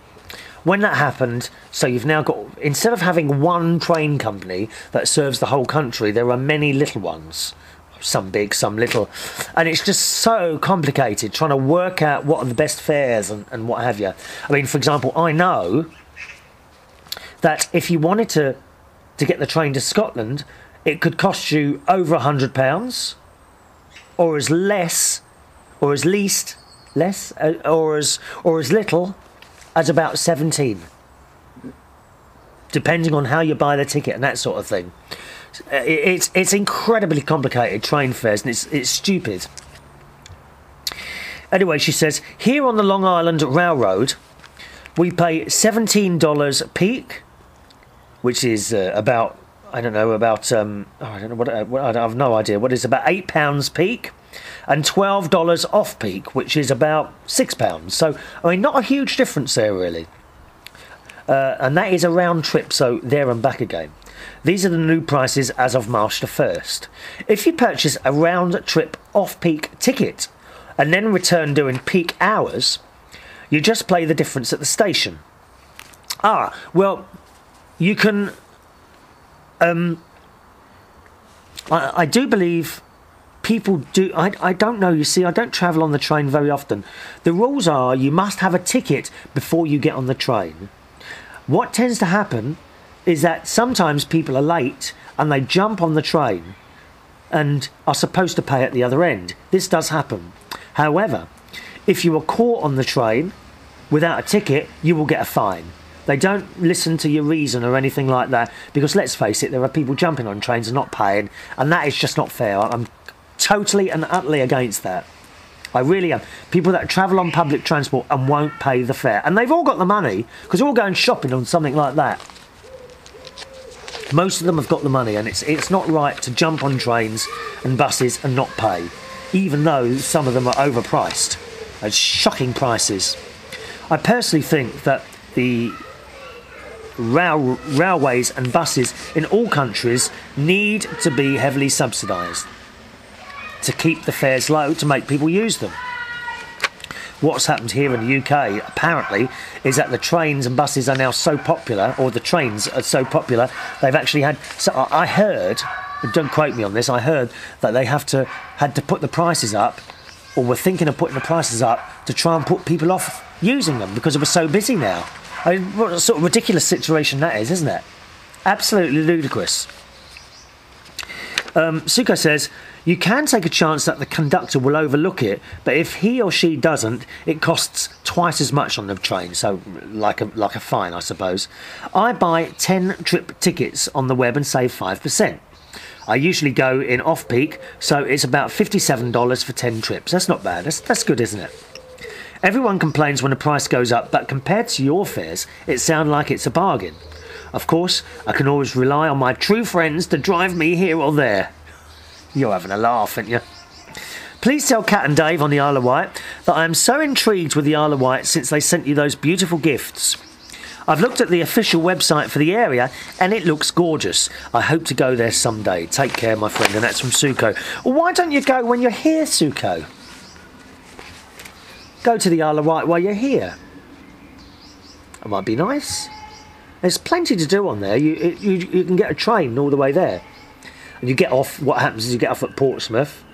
when that happened, so you've now got, instead of having one train company that serves the whole country, there are many little ones. Some big, some little. And it's just so complicated trying to work out what are the best fares and what have you. I mean, for example, I know that if you wanted to get the train to Scotland, it could cost you over £100, or as less, or as least less, or as little as about 17, depending on how you buy the ticket and that sort of thing. It's incredibly complicated, train fares, and it's stupid. Anyway, she says, here on the Long Island Railroad, we pay $17 peak, which is about, I don't know, about, I don't know, I have no idea, what is about £8 peak, and $12 off peak, which is about £6. So, I mean, not a huge difference there, really. And that is a round trip, so there and back again. These are the new prices as of March the 1st. If you purchase a round trip off-peak ticket and then return during peak hours, you just pay the difference at the station. Ah, well, you can... I do believe people do... I don't know, you see, I don't travel on the train very often. The rules are you must have a ticket before you get on the train. What tends to happen is that sometimes people are late and they jump on the train and are supposed to pay at the other end. This does happen. However, if you are caught on the train without a ticket, you will get a fine. They don't listen to your reason or anything like that, because let's face it, there are people jumping on trains and not paying, and that is just not fair. I'm totally and utterly against that. I really am. People that travel on public transport and won't pay the fare. And they've all got the money, because they're all going shopping on something like that. Most of them have got the money, and it's not right to jump on trains and buses and not pay, even though some of them are overpriced at shocking prices. I personally think that the railways and buses in all countries need to be heavily subsidised to keep the fares low, to make people use them. What's happened here in the UK, apparently, is that the trains and buses are now so popular, or the trains are so popular, they've actually had... So I heard, don't quote me on this, I heard that they had to put the prices up, or were thinking of putting the prices up, to try and put people off using them, because it was so busy now. I mean, what a sort of ridiculous situation that is, isn't it? Absolutely ludicrous. Suko says, you can take a chance that the conductor will overlook it, but if he or she doesn't, it costs twice as much on the train, so like a fine, I suppose. I buy 10 trip tickets on the web and save 5%. I usually go in off-peak, so it's about $57 for 10 trips. That's not bad. That's good, isn't it? Everyone complains when the price goes up, but compared to your fares, it sounds like it's a bargain. Of course, I can always rely on my true friends to drive me here or there. You're having a laugh, aren't you? Please tell Kat and Dave on the Isle of Wight that I am so intrigued with the Isle of Wight since they sent you those beautiful gifts. I've looked at the official website for the area and it looks gorgeous. I hope to go there someday. Take care, my friend. And that's from Suko. Well, why don't you go when you're here, Suko? Go to the Isle of Wight while you're here. It might be nice. There's plenty to do on there. You can get a train all the way there. And you get off, what happens is you get off at Portsmouth,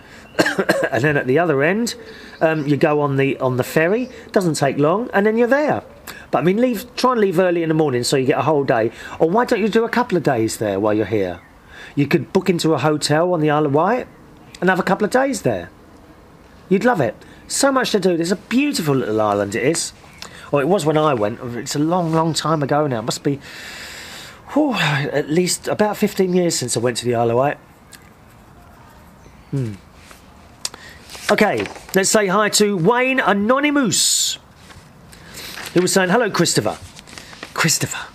and then at the other end, you go on the ferry. Doesn't take long, and then you're there. But I mean, try and leave early in the morning so you get a whole day. Or why don't you do a couple of days there while you're here? You could book into a hotel on the Isle of Wight and have a couple of days there. You'd love it. So much to do. There's a beautiful little island, it is. Or it was when I went. It's a long, long time ago now. It must be... at least about 15 years since I went to the Isle of Wight. Okay, let's say hi to Wayne Anonymous, who was saying, hello, Christopher. Christopher.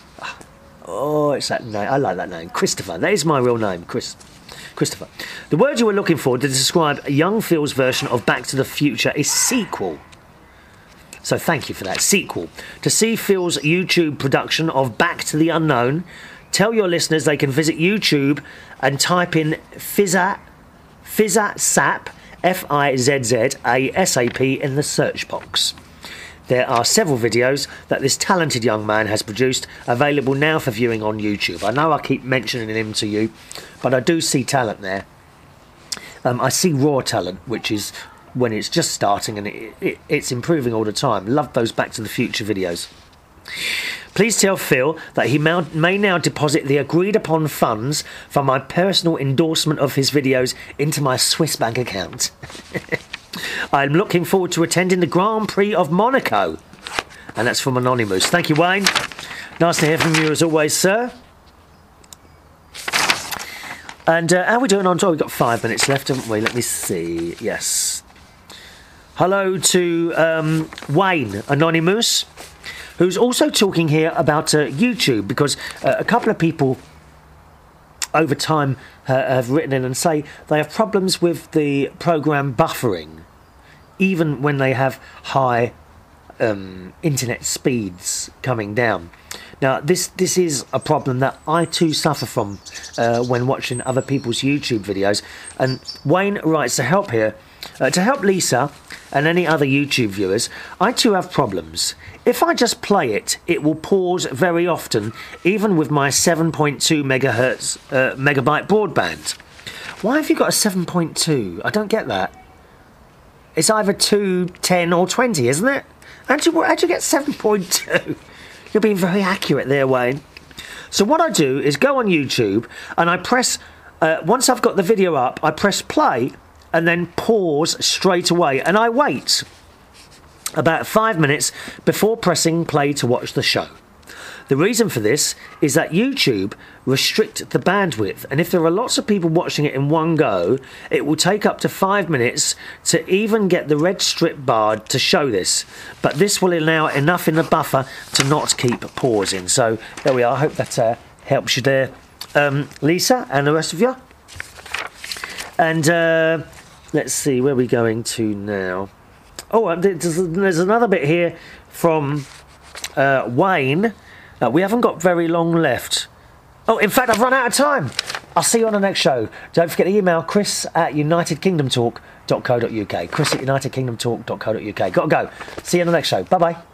Oh, it's that name. I like that name. Christopher. That is my real name, Christopher. The word you were looking for to describe young Phil's version of Back to the Future is sequel. So thank you for that. Sequel. To see Phil's YouTube production of Back to the Unknown, tell your listeners they can visit YouTube and type in Fizzat Sap, Fizzasap in the search box. There are several videos that this talented young man has produced, available now for viewing on YouTube. I know I keep mentioning him to you, but I do see talent there. I see raw talent, which is when it's just starting and it's improving all the time. Love those Back to the Future videos. Please tell Phil that he may now deposit the agreed upon funds for my personal endorsement of his videos into my Swiss bank account. I'm looking forward to attending the Grand Prix of Monaco. And that's from Anonymous. Thank you, Wayne. Nice to hear from you as always, sir. And how are we doing on time? We've got 5 minutes left, haven't we? Let me see. Yes. Hello to Wayne, Anonymous, who's also talking here about YouTube, because a couple of people over time have written in and say they have problems with the program buffering, even when they have high internet speeds coming down. Now, this is a problem that I too suffer from when watching other people's YouTube videos. And Wayne writes to help here, to help Lisa and any other YouTube viewers, I too have problems. If I just play it, it will pause very often, even with my 7.2 megabyte broadband. Why have you got a 7.2? I don't get that. It's either 2, 10 or 20, isn't it? How'd you get 7.2? You're being very accurate there, Wayne. So what I do is go on YouTube and I press, once I've got the video up, I press play and then pause straight away, and I wait about 5 minutes before pressing play to watch the show. The reason for this is that YouTube restrict the bandwidth, and if there are lots of people watching it in one go, it will take up to 5 minutes to even get the red strip bar to show this. But this will allow enough in the buffer to not keep pausing. So there we are. I hope that helps you there, Lisa, and the rest of you. And let's see, where are we going to now? Oh, there's another bit here from Wayne. We haven't got very long left. Oh, in fact, I've run out of time. I'll see you on the next show. Don't forget to email chris@unitedkingdomtalk.co.uk. chris@unitedkingdomtalk.co.uk. Got to go. See you on the next show. Bye-bye.